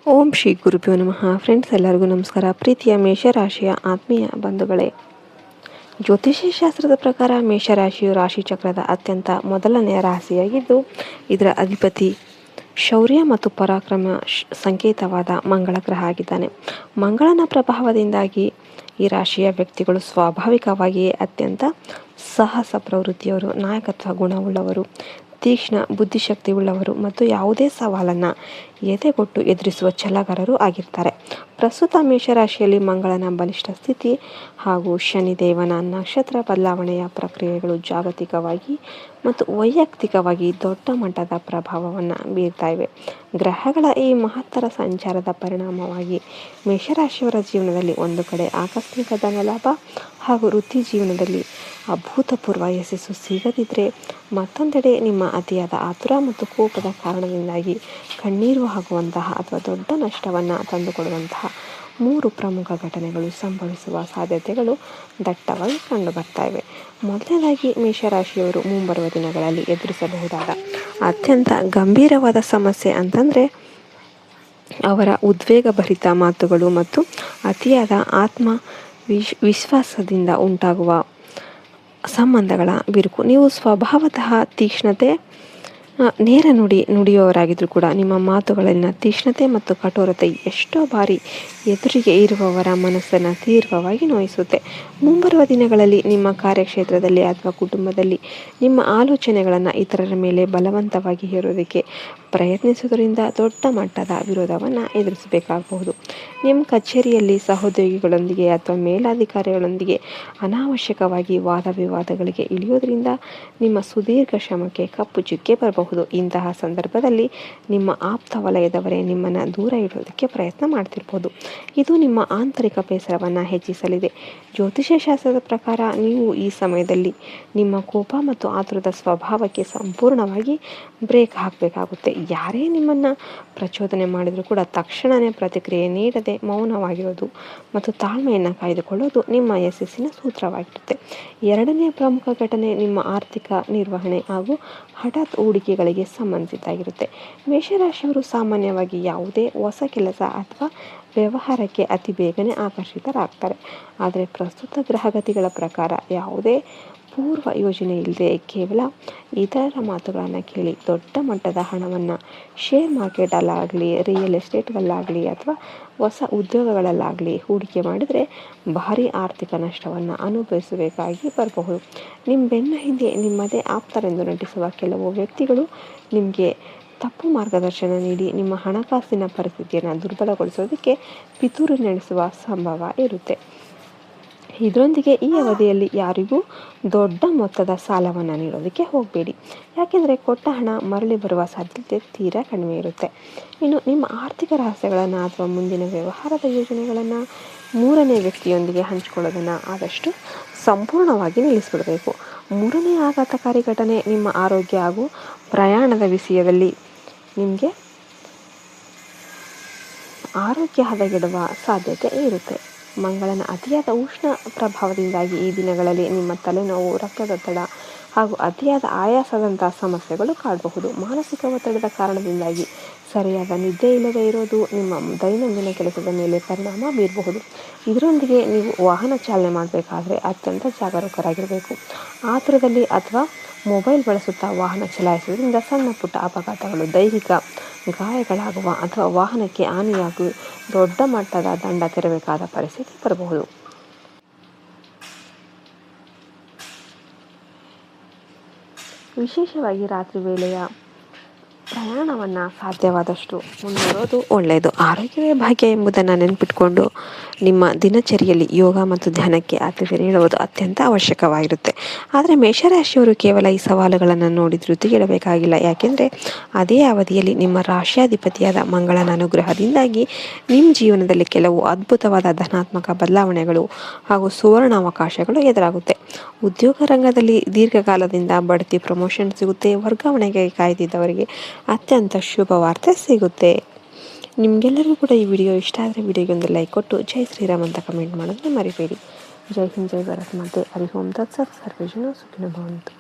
ಓಂ ಶ್ರೀ ಗುರುಭ್ಯೋ ನಮಃ. ಫ್ರೆಂಡ್ಸ್, ಎಲ್ಲರಿಗೂ ನಮಸ್ಕಾರ. ಪ್ರೀತಿಯ ಮೇಷರಾಶಿಯ ಆತ್ಮೀಯ ಬಂಧುಗಳೇ, ಜ್ಯೋತಿಷ್ಯ ಶಾಸ್ತ್ರದ ಪ್ರಕಾರ ಮೇಷರಾಶಿಯು ರಾಶಿಚಕ್ರದ ಅತ್ಯಂತ ಮೊದಲನೆಯ ರಾಶಿಯಾಗಿದ್ದು, ಇದರ ಅಧಿಪತಿ ಶೌರ್ಯ ಮತ್ತು ಪರಾಕ್ರಮ ಸಂಕೇತವಾದ ಮಂಗಳ ಗ್ರಹ ಆಗಿದ್ದಾನೆ. ಮಂಗಳನ ಪ್ರಭಾವದಿಂದಾಗಿ ಈ ರಾಶಿಯ ವ್ಯಕ್ತಿಗಳು ಸ್ವಾಭಾವಿಕವಾಗಿಯೇ ಅತ್ಯಂತ ಸಾಹಸ ಪ್ರವೃತ್ತಿಯವರು, ನಾಯಕತ್ವ ಗುಣವುಳ್ಳವರು, ತೀಕ್ಷ್ಣ ಬುದ್ಧಿಶಕ್ತಿ ಉಳ್ಳವರು ಮತ್ತು ಯಾವುದೇ ಸವಾಲನ್ನು ಎದೆಗೊಟ್ಟು ಎದುರಿಸುವ ಛಲಗಾರರು ಆಗಿರ್ತಾರೆ. ಪ್ರಸ್ತುತ ಮೇಷರಾಶಿಯಲ್ಲಿ ಮಂಗಳನ ಬಲಿಷ್ಠ ಸ್ಥಿತಿ ಹಾಗೂ ಶನಿದೇವನ ನಕ್ಷತ್ರ ಬದಲಾವಣೆಯ ಪ್ರಕ್ರಿಯೆಗಳು ಜಾಗತಿಕವಾಗಿ ಮತ್ತು ವೈಯಕ್ತಿಕವಾಗಿ ದೊಡ್ಡ ಮಟ್ಟದ ಪ್ರಭಾವವನ್ನು ಬೀರ್ತಾ ಇವೆ. ಗ್ರಹಗಳ ಈ ಮಹತ್ತರ ಸಂಚಾರದ ಪರಿಣಾಮವಾಗಿ ಮೇಷರಾಶಿಯವರ ಜೀವನದಲ್ಲಿ ಒಂದು ಕಡೆ ಆಕಸ್ಮಿಕ ಧನಲಾಭ ಹಾಗೂ ವೃತ್ತಿ ಜೀವನದಲ್ಲಿ ಅಭೂತಪೂರ್ವ ಯಶಸ್ಸು ಸಿಗದಿದ್ದರೆ, ಮತ್ತೊಂದೆಡೆ ನಿಮ್ಮ ಅತಿಯಾದ ಆತುರ ಮತ್ತು ಕೋಪದ ಕಾರಣದಿಂದಾಗಿ ಕಣ್ಣೀರು ಆಗುವಂತಹ ಅಥವಾ ದೊಡ್ಡ ನಷ್ಟವನ್ನು ತಂದುಕೊಡುವಂತಹ 3 ಪ್ರಮುಖ ಘಟನೆಗಳು ಸಂಭವಿಸುವ ಸಾಧ್ಯತೆಗಳು ದಟ್ಟವಾಗಿ ಕಂಡುಬರ್ತಾ ಇವೆ. ಮೊದಲನೇದಾಗಿ, ಮೇಷರಾಶಿಯವರು ಮುಂಬರುವ ದಿನಗಳಲ್ಲಿ ಎದುರಿಸಬಹುದಾದ ಅತ್ಯಂತ ಗಂಭೀರವಾದ ಸಮಸ್ಯೆ ಅಂತಂದರೆ ಅವರ ಉದ್ವೇಗಭರಿತ ಮಾತುಗಳು ಮತ್ತು ಅತಿಯಾದ ವಿಶ್ವಾಸದಿಂದ ಉಂಟಾಗುವ ಸಂಬಂಧಗಳ ಬಿರುಕು. ನೀವು ಸ್ವಭಾವತಃ ತೀಕ್ಷ್ಣತೆ, ನೇರ ನುಡಿಯುವವರಾಗಿದ್ದರೂ ಕೂಡ ನಿಮ್ಮ ಮಾತುಗಳಲ್ಲಿನ ತೀಕ್ಷ್ಣತೆ ಮತ್ತು ಕಠೋರತೆ ಎಷ್ಟೋ ಬಾರಿ ಎದುರಿಗೆ ಇರುವವರ ಮನಸ್ಸನ್ನು ತೀವ್ರವಾಗಿ ನೋಯಿಸುತ್ತೆ. ಮುಂಬರುವ ದಿನಗಳಲ್ಲಿ ನಿಮ್ಮ ಕಾರ್ಯಕ್ಷೇತ್ರದಲ್ಲಿ ಅಥವಾ ಕುಟುಂಬದಲ್ಲಿ ನಿಮ್ಮ ಆಲೋಚನೆಗಳನ್ನು ಇತರರ ಮೇಲೆ ಬಲವಂತವಾಗಿ ಹೇರೋದಕ್ಕೆ ಪ್ರಯತ್ನಿಸುವುದರಿಂದ ದೊಡ್ಡ ಮಟ್ಟದ ವಿರೋಧವನ್ನು ಎದುರಿಸಬೇಕಾಗಬಹುದು. ನಿಮ್ಮ ಕಚೇರಿಯಲ್ಲಿ ಸಹೋದ್ಯೋಗಿಗಳೊಂದಿಗೆ ಅಥವಾ ಮೇಲಾಧಿಕಾರಿಗಳೊಂದಿಗೆ ಅನಾವಶ್ಯಕವಾಗಿ ವಾದ ವಿವಾದಗಳಿಗೆ ಇಳಿಯೋದ್ರಿಂದ ನಿಮ್ಮ ಸುದೀರ್ಘ ಶ್ರಮಕ್ಕೆ ಕಪ್ಪು ಚುಕ್ಕೆ ಬರಬಹುದು. ಇಂತಹ ಸಂದರ್ಭದಲ್ಲಿ ನಿಮ್ಮ ಆಪ್ತ ವಲಯದವರೇ ನಿಮ್ಮನ್ನು ದೂರ ಇಡೋದಕ್ಕೆ ಪ್ರಯತ್ನ ಮಾಡ್ತಿರ್ಬೋದು. ಇದು ನಿಮ್ಮ ಆಂತರಿಕ ಬೇಸರವನ್ನು ಹೆಚ್ಚಿಸಲಿದೆ. ಜ್ಯೋತಿಷ್ಯ ಶಾಸ್ತ್ರದ ಪ್ರಕಾರ ನೀವು ಈ ಸಮಯದಲ್ಲಿ ನಿಮ್ಮ ಕೋಪ ಮತ್ತು ಆತುರದ ಸ್ವಭಾವಕ್ಕೆ ಸಂಪೂರ್ಣವಾಗಿ ಬ್ರೇಕ್ ಹಾಕಬೇಕಾಗುತ್ತೆ. ಯಾರೇ ನಿಮ್ಮನ್ನು ಪ್ರಚೋದನೆ ಮಾಡಿದರೂ ಕೂಡ ತಕ್ಷಣವೇ ಪ್ರತಿಕ್ರಿಯೆ ನೀಡದೆ ಮೌನವಾಗಿರೋದು ಮತ್ತು ತಾಳ್ಮೆಯನ್ನು ಕಾಯ್ದುಕೊಳ್ಳೋದು ನಿಮ್ಮ ಯಶಸ್ಸಿನ ಸೂತ್ರವಾಗಿರುತ್ತೆ. ಎರಡನೆಯ ಪ್ರಮುಖ ಘಟನೆ ನಿಮ್ಮ ಆರ್ಥಿಕ ನಿರ್ವಹಣೆ ಹಾಗೂ ಹಠಾತ್ ಹೂಡಿಕೆಗಳಿಗೆ ಸಂಬಂಧಿಸಿದ್ದಾಗಿರುತ್ತೆ. ಮೇಷರಾಶಿಯವರು ಸಾಮಾನ್ಯವಾಗಿ ಯಾವುದೇ ಹೊಸ ಕೆಲಸ ಅಥವಾ ವ್ಯವಹಾರಕ್ಕೆ ಅತಿ ಬೇಗನೆ ಆಕರ್ಷಿತರಾಗ್ತಾರೆ. ಆದರೆ ಪ್ರಸ್ತುತ ಗ್ರಹಗತಿಗಳ ಪ್ರಕಾರ ಯಾವುದೇ ಪೂರ್ವ ಯೋಜನೆ ಇಲ್ಲದೆ ಕೇವಲ ಇತರರ ಮಾತುಗಳನ್ನು ಕೇಳಿ ದೊಡ್ಡ ಮಟ್ಟದ ಹಣವನ್ನು ಶೇರ್ ಮಾರ್ಕೆಟಲ್ಲಾಗಲಿ, ರಿಯಲ್ ಎಸ್ಟೇಟ್ಗಳಲ್ಲಾಗಲಿ ಅಥವಾ ಹೊಸ ಉದ್ಯೋಗಗಳಲ್ಲಾಗಲಿ ಹೂಡಿಕೆ ಮಾಡಿದರೆ ಭಾರಿ ಆರ್ಥಿಕ ನಷ್ಟವನ್ನು ಅನುಭವಿಸಬೇಕಾಗಿ ಬರಬಹುದು. ನಿಮ್ಮ ಬೆನ್ನ ಹಿಂದೆ ನಿಮ್ಮದೇ ಆಪ್ತರೆಂದು ನಟಿಸುವ ಕೆಲವು ವ್ಯಕ್ತಿಗಳು ನಿಮಗೆ ತಪ್ಪು ಮಾರ್ಗದರ್ಶನ ನೀಡಿ ನಿಮ್ಮ ಹಣಕಾಸಿನ ಪರಿಸ್ಥಿತಿಯನ್ನು ದುರ್ಬಲಗೊಳಿಸೋದಕ್ಕೆ ಪಿತೂರಿ ನಡೆಸುವ ಸಂಭವ ಇರುತ್ತೆ. ಇದರೊಂದಿಗೆ ಈ ಅವಧಿಯಲ್ಲಿ ಯಾರಿಗೂ ದೊಡ್ಡ ಮೊತ್ತದ ಸಾಲವನ್ನು ನೀಡೋದಕ್ಕೆ ಹೋಗಬೇಡಿ, ಯಾಕೆಂದರೆ ಕೊಟ್ಟ ಹಣ ಮರಳಿ ಬರುವ ಸಾಧ್ಯತೆ ತೀರಾ ಕಡಿಮೆ ಇರುತ್ತೆ. ಇನ್ನು ನಿಮ್ಮ ಆರ್ಥಿಕ ರಹಸ್ಯಗಳನ್ನು ಅಥವಾ ಮುಂದಿನ ವ್ಯವಹಾರದ ಯೋಜನೆಗಳನ್ನು 3ನೇ ವ್ಯಕ್ತಿಯೊಂದಿಗೆ ಹಂಚಿಕೊಳ್ಳೋದನ್ನು ಆದಷ್ಟು ಸಂಪೂರ್ಣವಾಗಿ ನಿಲ್ಲಿಸಿಬಿಡಬೇಕು. 3ನೇ ಆಘಾತಕಾರಿ ಘಟನೆ ನಿಮ್ಮ ಆರೋಗ್ಯ ಹಾಗೂ ಪ್ರಯಾಣದ ವಿಷಯದಲ್ಲಿ ನಿಮಗೆ ಆರೋಗ್ಯ ಹದಗೆಡುವ ಸಾಧ್ಯತೆ ಇರುತ್ತೆ. ಮಂಗಳನ ಅತಿಯಾದ ಉಷ್ಣ ಪ್ರಭಾವದಿಂದಾಗಿ ಈ ದಿನಗಳಲ್ಲಿ ನಿಮ್ಮ ತಲೆನೋವು, ರಕ್ತದೊತ್ತಡ ಹಾಗೂ ಅತಿಯಾದ ಆಯಾಸದಂತಹ ಸಮಸ್ಯೆಗಳು ಕಾಡಬಹುದು. ಮಾನಸಿಕ ಒತ್ತಡದ ಕಾರಣದಿಂದಾಗಿ ಸರಿಯಾದ ನಿದ್ದೆ ಇಲ್ಲದೆ ಇರೋದು ನಿಮ್ಮ ದೈನಂದಿನ ಕೆಲಸದ ಮೇಲೆ ಪರಿಣಾಮ ಬೀರಬಹುದು. ಇದರೊಂದಿಗೆ ನೀವು ವಾಹನ ಚಾಲನೆ ಮಾಡಬೇಕಾದ್ರೆ ಅತ್ಯಂತ ಜಾಗರೂಕರಾಗಿರಬೇಕು. ಆತುರದಲ್ಲಿ ಅಥವಾ ಮೊಬೈಲ್ ಬಳಸುತ್ತಾ ವಾಹನ ಚಲಾಯಿಸುವುದರಿಂದ ಸಣ್ಣ ಪುಟ್ಟ ಅಪಘಾತಗಳು, ದೈಹಿಕ ಗಾಯಗಳಾಗುವ ಅಥವಾ ವಾಹನಕ್ಕೆ ಹಾನಿಯಾಗಿ ದೊಡ್ಡ ಮಟ್ಟದ ದಂಡ ತೆರಬೇಕಾದ ಪರಿಸ್ಥಿತಿ ಬರಬಹುದು. ವಿಶೇಷವಾಗಿ ರಾತ್ರಿ ವೇಳೆಯ ಪ್ರಯಾಣವನ್ನು ಸಾಧ್ಯವಾದಷ್ಟು ಮುಂದೂಡೋದು ಒಳ್ಳೆಯದು. ಆರೋಗ್ಯವೇ ಭಾಗ್ಯ ಎಂಬುದನ್ನು ನೆನಪಿಟ್ಕೊಂಡು ನಿಮ್ಮ ದಿನಚರಿಯಲ್ಲಿ ಯೋಗ ಮತ್ತು ಧ್ಯಾನಕ್ಕೆ ಆದ್ಯತೆ ನೀಡುವುದು ಅತ್ಯಂತ ಅವಶ್ಯಕವಾಗಿರುತ್ತೆ. ಆದರೆ ಮೇಷರಾಶಿಯವರು ಕೇವಲ ಈ ಸವಾಲುಗಳನ್ನು ನೋಡಿ ಧೃತಿಗೆಡಬೇಕಾಗಿಲ್ಲ, ಯಾಕೆಂದರೆ ಅದೇ ಅವಧಿಯಲ್ಲಿ ನಿಮ್ಮ ರಾಶ್ಯಾಧಿಪತಿಯಾದ ಮಂಗಳನ ಅನುಗ್ರಹದಿಂದಾಗಿ ನಿಮ್ಮ ಜೀವನದಲ್ಲಿ ಕೆಲವು ಅದ್ಭುತವಾದ ಧನಾತ್ಮಕ ಬದಲಾವಣೆಗಳು ಹಾಗೂ ಸುವರ್ಣ ಅವಕಾಶಗಳು ಎದುರಾಗುತ್ತೆ. ಉದ್ಯೋಗ ರಂಗದಲ್ಲಿ ದೀರ್ಘಕಾಲದಿಂದ ಬಡ್ತಿ, ಪ್ರಮೋಷನ್ ಸಿಗುತ್ತೆ. ವರ್ಗಾವಣೆಗೆ ಕಾಯ್ದಿದ್ದವರಿಗೆ ಅತ್ಯಂತ ಶುಭ ವಾರ್ತೆ ಸಿಗುತ್ತೆ. ನಿಮಗೆಲ್ಲರಿಗೂ ಕೂಡ ಈ ವಿಡಿಯೋ ಇಷ್ಟ ಆದರೆ ವಿಡಿಯೋಗೆ ಒಂದು ಲೈಕ್ ಕೊಟ್ಟು ಜೈ ಶ್ರೀರಾಮ್ ಅಂತ ಕಮೆಂಟ್ ಮಾಡೋದನ್ನ ಮರಿಬೇಡಿ. ಜೈ ಹಿಂದ್, ಜೈ ಭಾರತ್ ಮಾತೆ. ಹರಿ ಓಂ ತತ್ಸತ್. ಸರ್ವೇ ಜನ ಸುಖಿನೋ ಭವಂತು.